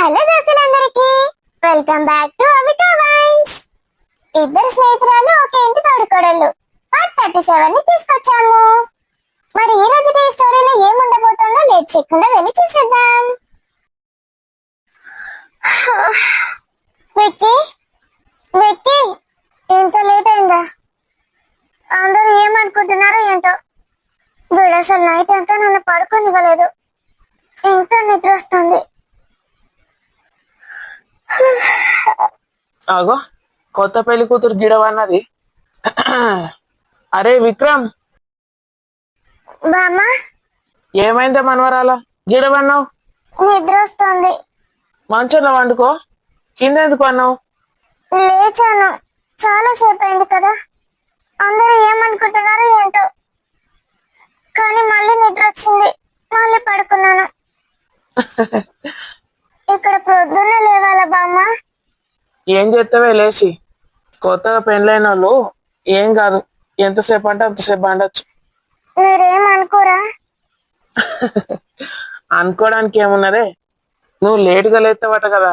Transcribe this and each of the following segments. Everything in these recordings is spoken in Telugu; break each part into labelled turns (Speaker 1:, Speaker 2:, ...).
Speaker 1: హలో దోస్తులందరికీ welcome back to Avika wines. ఇద్దరు స్నేహితురాలు ఒక ఇంటి తోడుకోడళ్ళు పార్ట్ 37 ని తీసుకొచ్చాము. మరి ఈ రోజు ఈ స్టోరీలో ఏముండబోతుందో లేట్ చేయకుండా వెళ్ళి చూసేద్దాం. విక్కీ విక్కీ ఇంత లేట్ అయిందా? అందరూ ఏమనుకుంటున్నారో ఏంటో. వీడు అసలు నైట్ అంతా నన్ను పడుకోనివ్వలేదు. ఇంకా నిద్ర వస్తుంది.
Speaker 2: ఆగో, కొత్త పెళ్లి కూతురు గిడవన్నది. అరే విక్రమ్,
Speaker 1: బామ్మ
Speaker 2: ఏమైందే మనవరాల గిడవన్నావు?
Speaker 1: నిద్ర వస్తుంది.
Speaker 2: మంచంలో వండుకో, కింద ఎందుకు అన్నావు?
Speaker 1: లేచాను, చాలా సేపు అయింది కదా. అందరూ ఏమనుకుంటున్నారో ఏంటో. కానీ మళ్ళీ నిద్ర వచ్చింది, మళ్ళీ పడుకున్నాను. ఇక్కడ పొద్దున్నే లేవాలా బామ్మ?
Speaker 2: ఏం చేస్తావే లేచి? కొత్తగా పెళ్ళైన వాళ్ళు ఏం కాదు, ఎంతసేపు అంటే అంతసేపు వండొచ్చు.
Speaker 1: మీరేమనుకోరా?
Speaker 2: అనుకోవడానికి ఏమున్నదే, నువ్వు లేటుగా లేస్తావట కదా,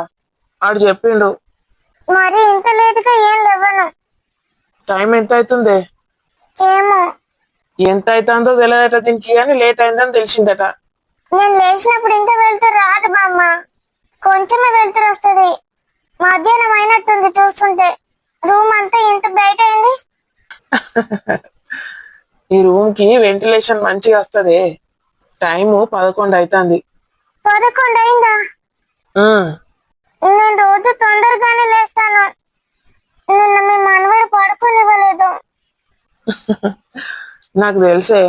Speaker 2: ఆడు చెప్పిండు.
Speaker 1: మరి ఇంత లేటుగా ఏం లేవను.
Speaker 2: టైం ఎంత అవుతుంది?
Speaker 1: ఏమో.
Speaker 2: ఎంత అవుతుందో తెలియదట దీనికి, కానీ లేట్ అయిందని తెలిసిందట.
Speaker 1: నేను లేచినప్పుడు ఇంత వెళ్తూ రాదు బామ్మ, కొంచెమే వెళ్తురు వస్తుంది. మధ్యాహ్నం అయినట్టుంది చూస్తుంటే. రూమ్ అంతా ఇంత బ్రైట్ అయింది.
Speaker 2: ఈ రూమ్ కి వెంటిలేషన్ మంచిగా వస్తది. టైము 11 అవుతుంది.
Speaker 1: 11 అయిందా? నేను రోజు తొందరగానే లేస్తాను. నిన్న మీ మనవడు పడుకోనివ్వలేదు.
Speaker 2: నాకు తెలిసే,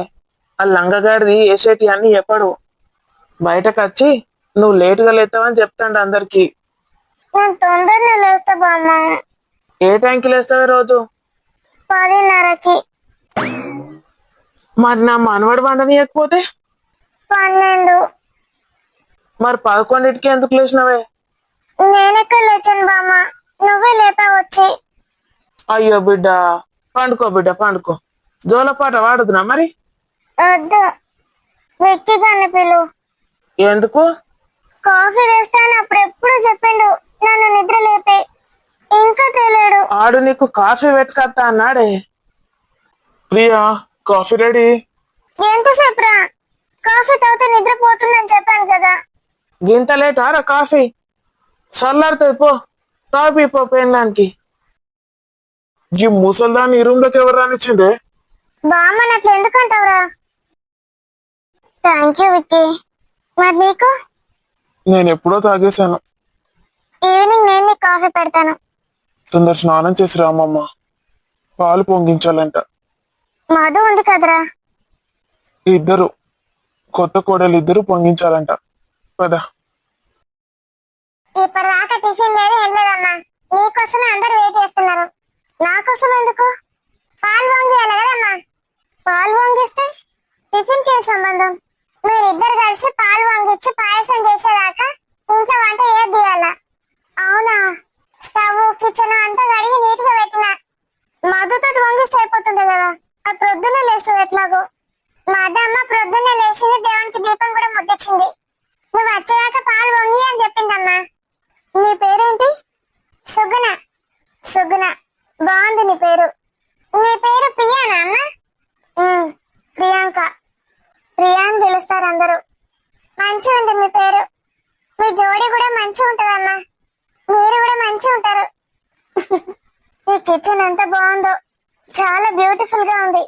Speaker 2: ఆ లంగగాడిది ఏసేటి అన్ని చెప్పడు. బయటకు వచ్చి నువ్వు లేటుగా లేస్తావని చెప్తాడు అందరికి.
Speaker 1: నేను తొందరనే లేస్తా బామ్మ.
Speaker 2: ఏ టైంకి లేస్తావే రోజు?
Speaker 1: 10:30కి.
Speaker 2: మరి నా మనవడు వండనీయకపోతే?
Speaker 1: 12.
Speaker 2: మరి 11కి ఎందుకు లేచినవే?
Speaker 1: నేనెక్కడ లేచాను బామ్మ, నువ్వే లేపావచ్చి.
Speaker 2: అయ్యో బిడ్డ, పండుకో బిడ్డ పండుకో. జోలపాట వాడుతున్నా మరి?
Speaker 1: వద్దు, విక్కీ గారిని పిలు.
Speaker 2: ఎందుకు?
Speaker 1: కాఫీ తెస్తాను అప్పుడు ఎప్పుడు చెప్పిండు నన్ను నిద్ర లేపే. ఇంకా తెలియడు.
Speaker 2: ఆడు నీకు కాఫీ పెట్టుకొస్తా అన్నాడే. Priya, coffee ready.
Speaker 1: ఎంతసేపు రా? కాఫీ తాగితే నిద్రపోతుందని చెప్పాను కదా.
Speaker 2: గింత లేట్ ఆరా కాఫీ? చల్లారుతుంది పో, తాపి పో పెనడానికి. ఈ ముసల్దాన్ని ఈ రూమ్ లోకి ఎవరు రానిచ్చిండే?
Speaker 1: బామ్మని అట్లా ఎందుకంటావురా? Thank you Vicky. మరి నీకు?
Speaker 2: నేను ఎప్పుడో తాగేశాను.
Speaker 1: ఈవినింగ్ నేను నీకు కాఫీ పెడతాను.
Speaker 2: తొందర స్నానం చేసి రామమ్మ, పాలు పొంగించాలంట.
Speaker 1: మధు ఉంది కదరా?
Speaker 2: ఇద్దరు కొత్త కోడలు ఇద్దరు పొంగించాలంట. పదా.
Speaker 1: ఇప్పటిదాకా టిఫిన్ లేదు ఏం లేదమ్మా. నీకోసమే అందరు వెయిట్ చేస్తున్నారు. నా కోసం ఎందుకు? పాలు పొంగియాలి కదమ్మా. పాలు పొంగిస్తే టిఫిన్ కి సంబంధం? మీరిద్దరు కలిసి పాలు పొంగిచ్చి పాయసం చేసేదాకా ఇంట్లో వంట ఏది తీయాలా? అవునా? స్టవ్ కిచెన్ అంతా కడిగి నీట్గా పెట్టిన. మధుతో పొంగిస్తే అయిపోతుంది కదా. ఆ ప్రొద్దునే లేస్తుంది ఎట్లాగో. మా అమ్మ ప్రొద్దునే లేచింది, దేవునికి దీపం కూడా ముట్టించింది. నువ్వు వచ్చేదాకా పాలు పొంగి అని చెప్పిందమ్మా. నీ పేరేంటి? సుగుణ. సుగుణ, బాగుంది నీ పేరు. నీ పేరు ప్రియానా అమ్మా? ప్రియాంక. ప్రియా అని పిలుస్తారు అందరూ. మంచిగా ఉంది మీ పేరు. మీ జోడి కూడా మంచిగా ఉంటదమ్మా. మీరు కూడా మంచిగా ఉంటారు. ఈ కిచెన్ ఎంత బాగుందో, చాలా బ్యూటిఫుల్ గా ఉంది.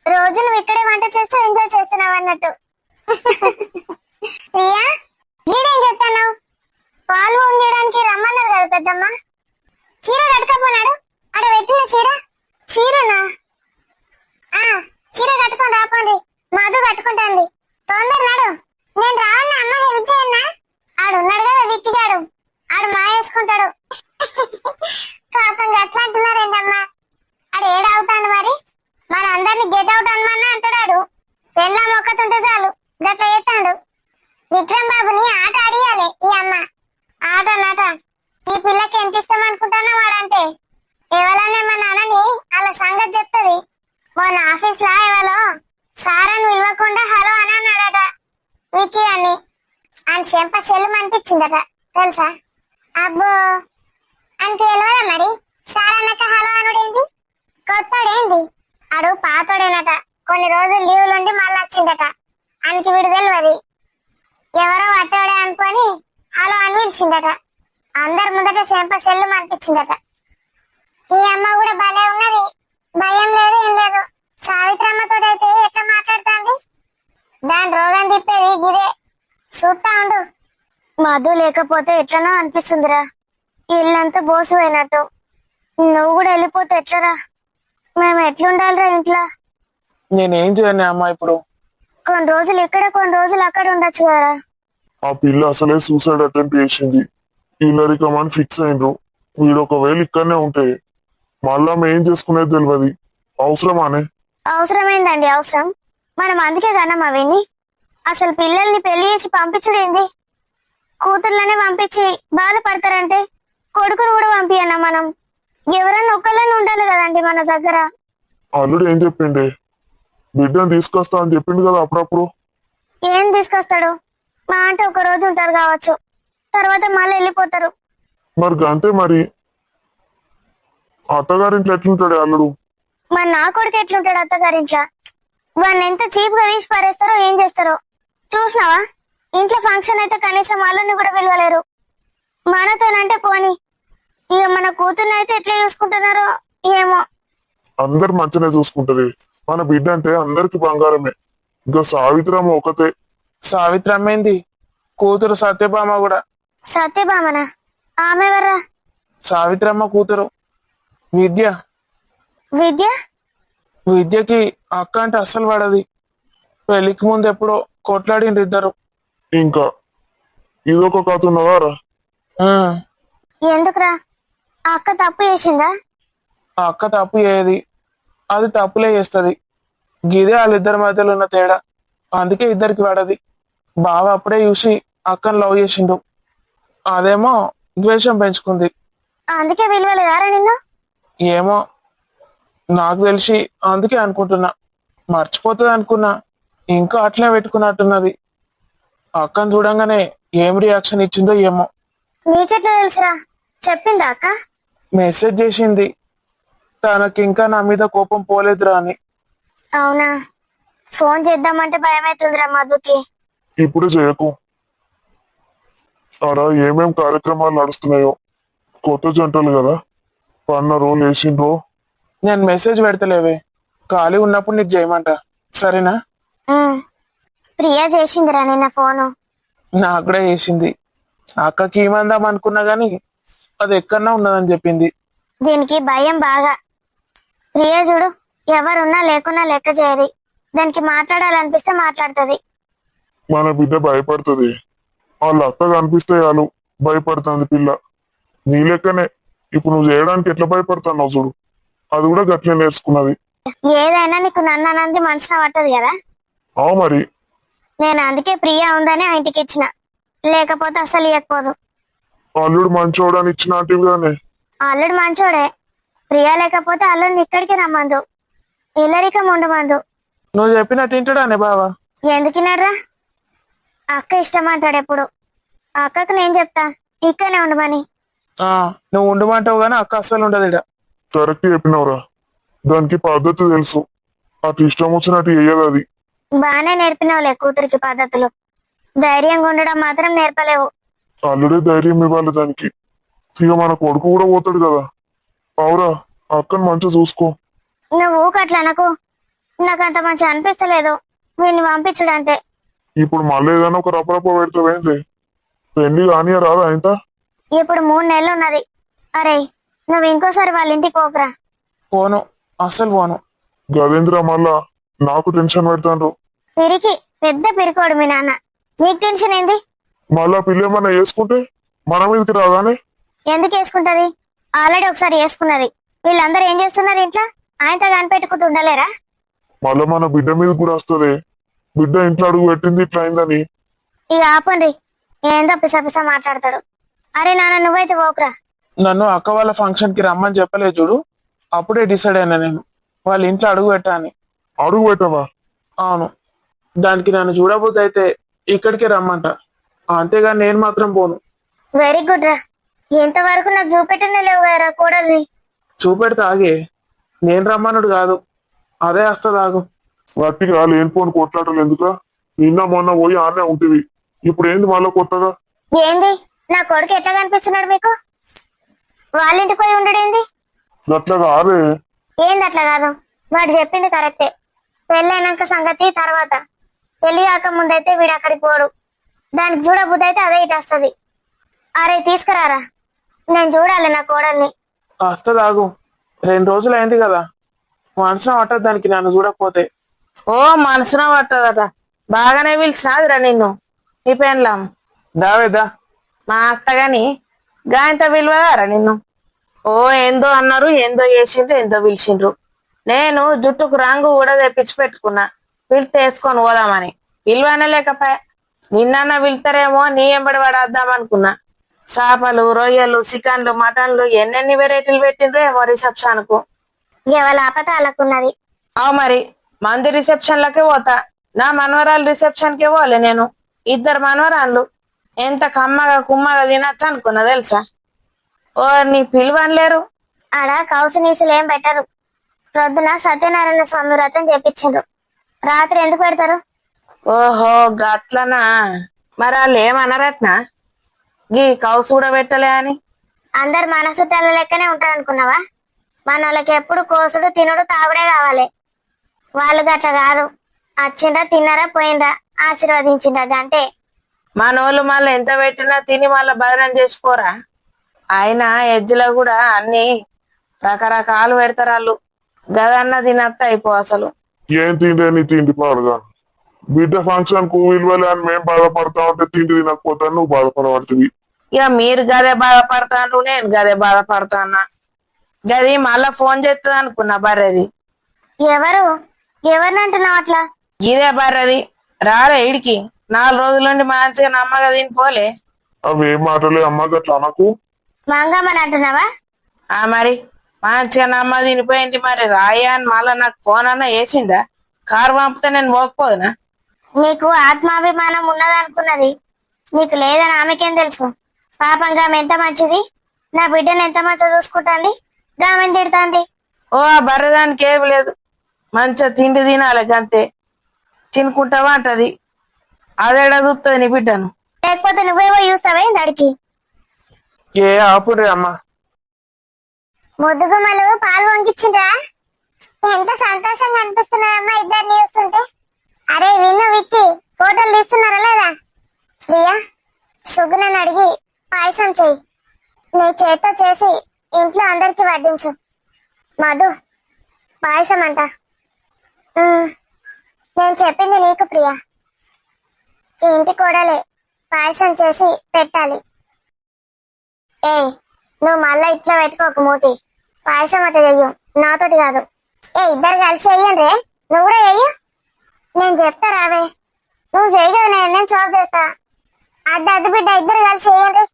Speaker 1: రోజు నువ్వు ఇక్కడే వంట చేస్తూ ఎంజాయ్ చేస్తున్నావు అన్నట్టు. ప్రియా, వీడేం చెప్తాను? పాలు వంగడానికి రమ్మన్నారు కదా పెద్దమ్మ. చీర కట్టుకపోనాడు. అక్కడ పెట్టిన చీర. చీరనా? చీర కట్టుకొని రాపోండి. మధు కట్టుకుంటాంది. తొందర నాడు. నేను రావన్నా అమ్మ హెల్ప్ చేయన్నా? ఆడు ఉన్నాడు కదా విక్కిగాడు, ఆడు మాయేసుకుంటాడు. పాపం అట్లా అంటున్నారేందమ్మా? ఆడు ఏడవుతాడు మరి. మరి అందరిని గెట్ అవుట్ అనమన్నా అంటాడు. పెండ్లా మొక్కతుంటే చాలు గట్లా చేస్తాడు. విక్రమ్ బాబుని ఆట ఆడియాలి ఈ అమ్మ. ఆట నాట. ఈ పిల్లకి ఎంత ఇష్టం అనుకుంటానో వాడంటే. ఎవరన్నా మా నాన్నని అలా సంగతి చెప్తుంది. మొన్న ఆఫీస్ లా ఎవరో సారాను ఇవ్వకుండా హలో అని అన్నాడట విక్కీ అని. ఆయన చెంప చెల్లు అనిపించిందట. తెలుసా? అబ్బో అని తెలియదా మరి? సార్ అన్నాక హలో అనుడేంది? కొత్తడేంది? అడు పాతోడేనట. కొన్ని రోజులు లీవులుండి మళ్ళీ వచ్చిందట. ఆయనకి వీడు తెలియదు. ఎవరో పట్టోడే అనుకొని హలో అని పిలిచిందట. అందరి ముందట చెంప చెల్లు అనిపించిందట. ఈ అమ్మ కూడా భలే ఉన్నది. భయం లేదు ఏం లేదు. సావిత్రమ్మతో అయితే ఎట్లా మాట్లాడుతుంది? దాని రోగం తిప్పేది గిదే. చూస్తా ఉండు. మధు లేకపోతే ఎట్లనో అనిపిస్తుందిరా. ఇల్లంతా బోసిపోయినట్టు. నువ్వు కూడా వెళ్ళిపోతే ఎట్లరా? మేము ఎట్లుండాలిరా ఇంట్లో?
Speaker 2: నేనేం చేయను అమ్మా ఇప్పుడు.
Speaker 1: కొన్ని రోజులు ఇక్కడ కొన్ని రోజులు అక్కడ ఉండొచ్చు కదా.
Speaker 3: ఆ పిల్ల అసలే సూసైడ్ అటెంప్ట్ చేసింది. ఇల్లరికమని ఫిక్స్ అయిండ్రు. వీడు ఒకవేళ ఇక్కడనే ఉంటే మళ్ళా మేం చేసుకునేది తెలియదు. అవసరమానే?
Speaker 1: అవసరమైందండి అవసరం. మనం అందుకే కనమ్మ విని అసలు పిల్లల్ని పెళ్లి చేసి పంపించడం ఏంది? కూతుర్లనే పంపించి బాధపడతారంటే కొడుకును కూడా పంపియన్నా మనం. ఎవరన్నా ఒక్కళ్ళని ఉండాలి కదండి మన దగ్గర.
Speaker 3: అల్లుడు ఏం చెప్పిండే? బిడ్డను తీసుకొస్తా అని చెప్పిండు కదా అప్పుడప్పుడు.
Speaker 1: ఏం తీసుకొస్తాడు? మా అంటే ఒక రోజు ఉంటారు కావచ్చు, తర్వాత మళ్ళీ వెళ్ళిపోతారు.
Speaker 3: మరి గంతే మరి. అత్తగారింట్లో ఎట్లుంటాడే అల్లుడు?
Speaker 1: మరి నా కొడుకు ఎట్లుంటాడు అత్తగారింట్లో? వాడిని ఎంత చీప్ గా తీసి పారేస్తారో ఏం చేస్తారో చూసినావా? ఇంట్లో ఫంక్షన్ అయితే కనీసం వాళ్ళని కూడా పిలవలేరు. మనతోనంటే పోని, ఇక మన కూతుర్ని అయితే ఎట్లా చూసుకుంటున్నారో ఏమో.
Speaker 3: అందరు మంచినే చూసుకుంటది. మన బిడ్డ అంటే అందరికి బంగారమే. ఇంకా సావిత్రమ్మ ఒకతే.
Speaker 2: సావిత్రమ్మ ఏంది? కూతురు సత్యభామ కూడా.
Speaker 1: సత్యభామన? ఆమె ఎవరా?
Speaker 2: సావిత్రమ్మ కూతురు విద్య.
Speaker 1: విద్య?
Speaker 2: విద్యకి అక్క అంటే అస్సలు పడది. పెళ్లికి ముందు ఎప్పుడో కొట్లాడిండ్రు ఇద్దరు.
Speaker 3: ఇంకా ఇదొక కథ ఉన్నదారా?
Speaker 2: ఉమ్.
Speaker 1: ఎందుకురా? ఆ అక్క తప్పు చేసిందా?
Speaker 2: ఆ అక్క తప్పు చేయది, అది తప్పులే చేస్తుంది. గిదే వాళ్ళిద్దరి మధ్యలో ఉన్న తేడా. అందుకే ఇద్దరికి పడది. బావ అప్పుడే చూసి అక్కను లవ్ చేసిండు, అదేమో ద్వేషం పెంచుకుంది.
Speaker 1: అందుకే విలువలేదారా నిన్ను?
Speaker 2: ఏమో నాకు తెలిసి అందుకే అనుకుంటున్నా. మర్చిపోతుంది అనుకున్నా, ఇంకా అట్లే పెట్టుకున్నట్టున్నది. అక్కను చూడంగానే ఏం రియాక్షన్ ఇచ్చిందో ఏమో.
Speaker 1: నీకెట్లా తెలుసురా? చెప్పిందా అక్క?
Speaker 2: మెసేజ్ చేసింది, తనకి ఇంకా నా మీద కోపం పోలేదురా అని.
Speaker 1: అవునా? ఫోన్ చేద్దామంటే భయమవుతుందిరా మధుకి.
Speaker 3: ఇప్పుడు చేయకు. ఆడ ఏమేం కార్యక్రమాలు నడుస్తున్నాయో. కొత్త జంటలు కదా, పన్నరో లేచిండ్రో.
Speaker 2: నేను మెసేజ్ పెడతలేవే, ఖాళీ ఉన్నప్పుడు నీకు చేయమంట, సరేనా?
Speaker 1: ఉమ్. ప్రియా చేసిందిరా నిన్న ఫోను.
Speaker 2: నాకు కూడా చేసింది. అక్కకి ఏమందాం అనుకున్నా గాని అది ఎక్కడన్నా ఉన్నదని చెప్పింది.
Speaker 1: దీనికి భయం బాగా. ప్రియా చూడు, ఎవరున్నా లేకున్నా లెక్క చేయది. దానికి మాట్లాడాలనిపిస్తే మాట్లాడుతుంది.
Speaker 3: మన బిడ్డ భయపడుతుంది. వాళ్ళ అత్త కనిపిస్తే చాలు భయపడుతుంది పిల్ల. నీ లెక్కనే ఇప్పుడు నువ్వు చేయడానికి ఎట్లా భయపడుతున్నావు చూడు. అది కూడా గట్లే నేర్చుకున్నది.
Speaker 1: ఏదైనా నీకు నన్ను అనంది మనసున పట్టదు కదా.
Speaker 3: అవు మరి.
Speaker 1: నేను అందుకే ప్రియా ఉందని ఆ ఇంటికి ఇచ్చిన, లేకపోతే అసలు ఇవ్వకపోదు.
Speaker 3: అల్లుడు మంచోడని ఇచ్చిన అంటివిగానే.
Speaker 1: అల్లుడు మంచోడే. ప్రియా లేకపోతే అల్లుడిని ఇక్కడికి రమ్మందు, ఇల్లరికం ఉండమందు.
Speaker 2: నువ్వు చెప్పినట్టు వింటాడానే బావా?
Speaker 1: ఎందుకినర్రా? అక్క ఇష్టం అంటాడు ఎప్పుడు. అక్కకు నేను చెప్తా ఇక్కడనే ఉండమని.
Speaker 2: ఆ నువ్వు ఉండమంటావు గానీ అక్క అస్సలు ఉండదు ఈడ.
Speaker 3: కరెక్ట్ చెప్పినవురా. దానికి పద్ధతి తెలుసు. అటు ఇష్టం వచ్చినట్టు చెయ్యదు అది.
Speaker 1: బానే నేర్పినావులే కూతురికి పద్ధతులు. ధైర్యంగా ఉండడం మాత్రం నేర్పలేవు.
Speaker 3: అల్లుడే ధైర్యం ఇవ్వాలి దానికి. ఇక మన కొడుకు కూడా పోతాడు కదా. అవురా, అక్కని మంచిగా చూసుకో.
Speaker 1: నువ్వు ఊకట్లా నాకు. నాకు అంత మంచి అనిపిస్తలేదు వీడిని పంపించడంటే.
Speaker 3: ఇప్పుడు మళ్ళీ ఏదైనా ఒక రపరప పెడతావేంది? పెళ్లి కానీ రాదా ఇంత?
Speaker 1: ఇప్పుడు 3 నెలలు ఉన్నది. అరే నువ్వు ఇంకోసారి వాళ్ళ ఇంటికి పోకురా.
Speaker 2: పోను, అస్సలు పోను.
Speaker 3: గదేంద్ర మళ్ళా నాకు టెన్షన్ పెడతాండ్రు.
Speaker 1: పిరికి పెద్ద పిరికోడు మీ నాన్న. నీకు టెన్షన్ ఏంది?
Speaker 3: మళ్ళా పిల్లేమన్నా వేసుకుంటే మన మీదకి రాగానే.
Speaker 1: ఎందుకు వేసుకుంటది? ఆల్రెడీ ఒకసారి వేసుకున్నది. వీళ్ళందరూ ఏం చేస్తున్నారు ఇంట్లో? ఆయనతో కనిపెట్టుకుంటూ ఉండలేరా?
Speaker 3: మళ్ళా మన బిడ్డ మీద కూడా వస్తుంది. బిడ్డ ఇంట్లో అడుగు పెట్టింది ఇట్లా అయిందని.
Speaker 1: ఇక ఆపండి. ఏందో పిసపిస మాట్లాడతాడు. అరే నాన్న నువ్వైతే పోకురా.
Speaker 2: నన్ను అక్క వాళ్ళ ఫంక్షన్ కి రమ్మని చెప్పలే చూడు, అప్పుడే డిసైడ్ అయినా నేను వాళ్ళ ఇంట్లో అడుగు పెట్టా అని.
Speaker 3: అడుగు పెట్టవా?
Speaker 2: అవును, దానికి నన్ను చూడబోద్దు అయితే ఇక్కడికే రమ్మంట. అంతేగాని నేను మాత్రం పోను.
Speaker 1: వెరీ గుడ్ రా. ఎంతవరకు నాకు చూపెట్టనే లేవు కదరా కోడల్ని.
Speaker 2: చూపెడితే ఆగే, నేను రమ్మనుడు కాదు, అదే వస్తుంది ఆగు.
Speaker 3: గట్టిగా లేనిపోని కొట్లాటలు ఎందుక? నిన్న మొన్న పోయి ఆనే ఉంటివి, ఇప్పుడు ఏంది మళ్ళా కొత్తగా?
Speaker 1: ఏంది నా కొడుకు ఎట్లా కనిపిస్తున్నాడు మీకు? వాళ్ళింటికి పోయి ఉండడేంది?
Speaker 3: గట్లగా ఆరే.
Speaker 1: ఏంది అట్లా కాదు, వాడు చెప్పింది కరెక్టే. పెళ్ళైనాక సంగతి తర్వాత, పెళ్లి కాక ముందైతే వీడు అక్కడికి పోడు. దానికి చూడబుద్ధి అయితే అదే ఇటు వస్తుంది. అరే తీసుకురారా, నేను చూడాలి నా కోడల్ని.
Speaker 2: వస్తుంది ఆగు, 2 రోజులు అయింది కదా, మనసున పట్టదు దానికి నన్ను చూడకపోతే.
Speaker 4: ఓ మనసున పట్టదట, బాగానే పిలిచినాదిరా నిన్ను నీ పెండ్లాం.
Speaker 2: దావేదా
Speaker 4: మా అత్తగాని గాయంత విలువదారా నిన్ను. ఓ ఏందో అన్నారు, ఏందో చేసిండ్రు, ఏందో పిలిచిండ్రు. నేను జుట్టుకు రంగు కూడా తెప్పించి పెట్టుకున్నా, పిలితే వేసుకొని పోదామని. విలువనే లేకపోయా, నిన్న పిలుతారేమో నీ ఎంబడి పడేద్దాం అనుకున్నా. చేపలు, రొయ్యలు, చికెన్లు, మటన్లు ఎన్నెన్ని వెరైటీలు పెట్టిండ్రు ఏమో రిసెప్షన్ కు.
Speaker 1: ఎవరి ఆపత వాళ్ళకున్నది.
Speaker 4: అవు మరి మంది రిసెప్షన్లకే పోతా, నా మనవరాలు రిసెప్షన్ కే పోలే నేను. 2 మనవరాళ్ళు ఎంత కమ్మగా కుమ్మగా తినచ్చు అనుకున్నా తెలుసా. ఓ నీ పిలువనలేరు.
Speaker 1: ఆడ కౌసు నీసులు ఏం పెట్టరు. ప్రొద్దున సత్యనారాయణ స్వామి వ్రతం చేపించిండ్రు, రాత్రి ఎందుకు పెడతారు?
Speaker 4: ఓహో గట్లనా. మరి వాళ్ళు ఏమన్నారట్నా గీ కౌసు కూడా పెట్టలే అని?
Speaker 1: అందరు మన చుట్టాల లెక్కనే ఉంటారు అనుకున్నావా? మన వాళ్ళకి ఎప్పుడు కోసుడు తినుడు తాగుడే కావాలి. వాళ్ళు గట్ల కాదు, వచ్చిండ్రా తిన్నారా పోయిండ్రా ఆశీర్వదించిండ్రా అంతే.
Speaker 4: మనోళ్ళు మళ్ళీ ఎంత పెట్టినా తిని మళ్ళీ బదనం చేసిపోరా? ఆయన ఎజ్జులో కూడా అన్ని రకరకాలు పెడతారు వాళ్ళు. గదన్న తినత్త అయిపో అసలు.
Speaker 3: ఏం తిండి నీ తిండి పాడుగా? బిడ్డ ఫంక్షన్ కు విలువలే అని మేము బాధపడతా ఉంటే తిండి తినకపోతే నువ్వు బాధపడబడుతుంది.
Speaker 4: ఇక మీరు గదే బాధపడతాను, నేను గదే బాధపడతానా. గది మళ్ళా ఫోన్ చేస్తుంది అనుకున్నా బర్రెది.
Speaker 1: ఎవరు ఎవరిని అంటున్నావు అట్లా?
Speaker 4: ఇదే బర్రెది రాలే ఇడికి 4 రోజుల నుండి మంచిగా నమ్మగా తినిపోలే.
Speaker 3: అవేం మాటలే అమ్మ గట్ల అనకు.
Speaker 1: మంగమ్మని అంటున్నావా?
Speaker 4: ఆ మరి మంచిగా నమ్మ తినిపోయింది. మరి రాయా అని మళ్ళా నాకు ఫోన్ అన్నా వేసిందా? కారు పంపితే నేను పోకపోదునా?
Speaker 1: నీకు ఆత్మాభిమానం ఉన్నదనుకున్నది, నీకు లేదని ఆమెకేం తెలుసు? పాపంగా ఆమె ఎంత మంచిది, నా బిడ్డను ఎంత మంచిగా చూసుకుంటాంది, గామెను తిడుతాంది.
Speaker 4: ఓ ఆ బర్రెదానికి ఏమి లేదు, మంచిగా తిండి తినాలి అంతే. తినుకుంటావా అంటది, అదేడా చూస్తుంది నీ బిడ్డను.
Speaker 1: లేకపోతే నువ్వేవో చూస్తావే దాడికి.
Speaker 2: ఏ ఆపురే అమ్మా.
Speaker 1: ముద్దుగుమ్మలు పాలు వంకిచ్చిండ్రా? ఎంత సంతోషంగా అనిపిస్తున్నాయమ్మా ఇద్దరిని చూస్తుంటే. అరే విన్ను విక్కి ఫోటోలు తీస్తున్నారా లేదా? ప్రియా సుగుణని అడిగి పాయసం చెయ్యి, నీ చేత్తో చేసి ఇంట్లో అందరికి వడ్డించు. మధు పాయసం అంట. నేను చెప్పింది నీకు ప్రియా, ఈ ఇంటి కోడలే పాయసం చేసి పెట్టాలి. ఏ నువ్వు మళ్ళా ఇట్లా పెట్టుకోక మూతి, పాయసం అట్ట చెయ్యు, నాతోటి కాదు. ఏ ఇద్దరు కలిసి చెయ్యండి, నువ్వు కూడా చెయ్యు. నేను చెప్తా రావే, నువ్వు చేయగదు, నేను సాల్వ్ చేస్తా. అద్దు బిడ్డ ఇద్దరు కలిసి చెయ్యండి.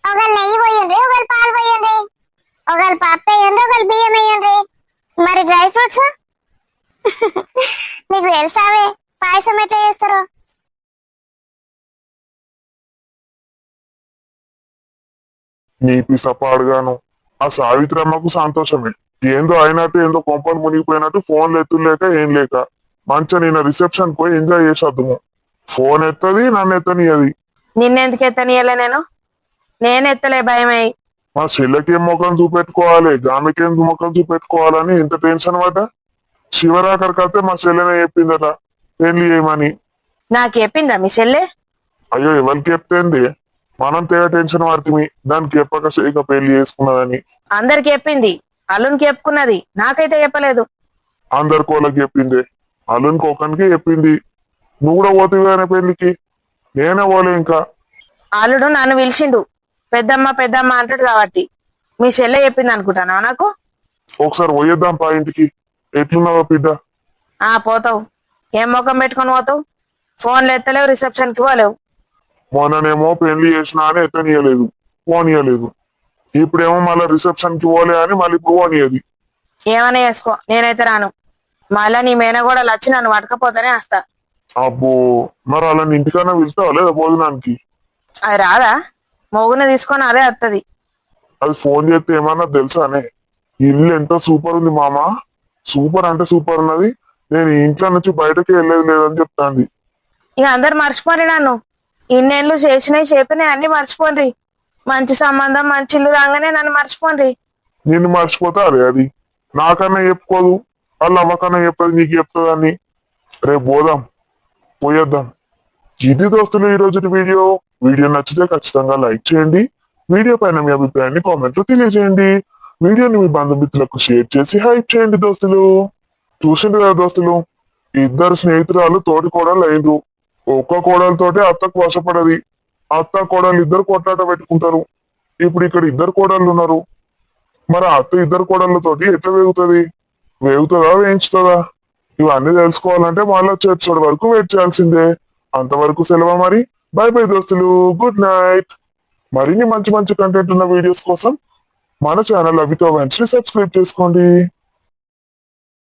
Speaker 1: ఒకళ్ళు నెయ్యి పోయండి, ఒకళ్ళు పాలు పోయండి, ఒకళ్ళు పప్పు వేయండి, ఒకళ్ళు బియ్యం వేయండి. మరి డ్రై ఫ్రూట్స్ మీకు తెలుసావే పాయసం ఎట్లా చేస్తారో?
Speaker 3: నీ పిసపాడుగాను. ఆ సావిత్రమ్మకు సంతోషమే, ఏందో అయినట్టు ఏందో కొంపలు మునిగిపోయినట్టు ఫోన్లు ఎత్తులేక ఏం లేక మంచిగా నిన్న రిసెప్షన్ పోయి ఎంజాయ్ చేసేద్దాము. ఫోన్ ఎత్తది, నన్ను ఎత్తనియది.
Speaker 4: నిన్నెందుకు ఎత్తనీయలే నేను ఎత్తలే భయమై.
Speaker 3: మా చెల్లెకేం ముఖం చూపెట్టుకోవాలి, గామెకేం ముఖం చూపెట్టుకోవాలని ఎంత టెన్షన్ పడ్డా. శివరాకరికైతే మా చెల్లెనే చెప్పిందట పెళ్లి చేయమని.
Speaker 4: నాకు చెప్పిందా మీ చెల్లె?
Speaker 3: అయ్యో ఎవరికి చెప్తేంది, మనం తెగ టెన్షన్ పడుతుంది దానికి చెప్పక చేయక పెళ్లి చేసుకున్నదని.
Speaker 4: అందరికి చెప్పింది, అల్లునికి చెప్పుకున్నది, నాకైతే చెప్పలేదు.
Speaker 3: అందరి కోళ్ళకి చెప్పింది, అల్లునికి ఒకరికి చెప్పింది. నువ్వు కూడా పోతుంది కానీ పెళ్లికి, నేనే పోలే ఇంకా.
Speaker 4: అల్లుడు నన్ను పిలిచిండు, పెద్దమ్మ అంటాడు కాబట్టి. మీ చెల్లె చెప్పింది అనుకుంటానా నాకు?
Speaker 3: ఒకసారి పోయేద్దాం పా ఇంటికి. ఎట్లున్నావా బిడ్డ?
Speaker 4: పోతావు, ఏం ముఖం పెట్టుకొని పోతావు? ఫోన్లు ఎత్తలేవు, రిసెప్షన్ కి పోలేవు.
Speaker 3: మొన్ననేమో పెళ్లి చేసినా అని ఎత్తనీయలేదు, పోనీయలేదు. ఇప్పుడేమో మళ్ళీ రిసెప్షన్ కి పోలే అని మళ్ళీ ఇప్పుడు పోనీయది.
Speaker 4: ఏమైనా చేసుకో, నేనైతే రాను. మళ్ళా నీ మేన కూడా వచ్చి నన్ను పట్టకపోతేనే వస్తా.
Speaker 3: అబ్బో మరి అలా ఇంటికన్నా వెళ్తావా లేదా భోజనానికి?
Speaker 4: అది రాదా? మొగుని తీసుకొని అదే వత్తది.
Speaker 3: అది ఫోన్ చేస్తే ఏమన్నా తెలుసానే, ఇల్లు ఎంత సూపర్ ఉంది మామ, సూపర్ అంటే సూపర్ ఉన్నది, నేను ఈ ఇంట్లో నుంచి బయటకి వెళ్ళేది లేదని చెప్తాంది.
Speaker 4: ఇక అందరు మర్చిపోండి నన్ను. ఇన్నేళ్ళు చేసినాయి చెప్పినాయి అన్ని మర్చిపోండి. మంచి సంబంధం మంచి ఇల్లు రాగానే నన్ను మర్చిపోండి.
Speaker 3: నిన్ను మర్చిపోతా అరే, అది నాకన్నా చెప్పుకోదు, వాళ్ళ అమ్మకన్నా చెప్పదు, నీకు చెప్తుందని. రేపు పోదాం, పోయేద్దాం. ఇది దోస్తులు ఈ రోజు వీడియో. వీడియో నచ్చితే ఖచ్చితంగా లైక్ చేయండి. వీడియో పైన మీ అభిప్రాయాన్ని కామెంట్ లో తెలియజేయండి. వీడియోని మీ బంధుమిత్రులకు షేర్ చేసి హైప్ చేయండి దోస్తులు. చూసిండ్రు కదా దోస్తులు, ఇద్దరు స్నేహితురాలు తోటి కోడలు అయినరు. ఒక్క కోడలతోటి అత్తకు వశపడది. అత్త కోడలు ఇద్దరు కొట్లాట పెట్టుకుంటారు. ఇప్పుడు ఇక్కడ ఇద్దరు కోడళ్ళు ఉన్నారు. మరి అత్త ఇద్దరు కోడళ్ళతోటి ఎట్లా వేగుతుంది? వేగుతుందా వేయించుతుందా? ఇవన్నీ తెలుసుకోవాలంటే మళ్ళీ ఎపిసోడ్ వరకు వెయిట్ చేయాల్సిందే. అంతవరకు సెలవు మరి. బై బై దోస్తులు, గుడ్ నైట్. మరిన్ని మంచి మంచి కంటెంట్ ఉన్న వీడియోస్ కోసం మన ఛానల్ అభితో వెంటనే సబ్స్క్రైబ్ చేసుకోండి.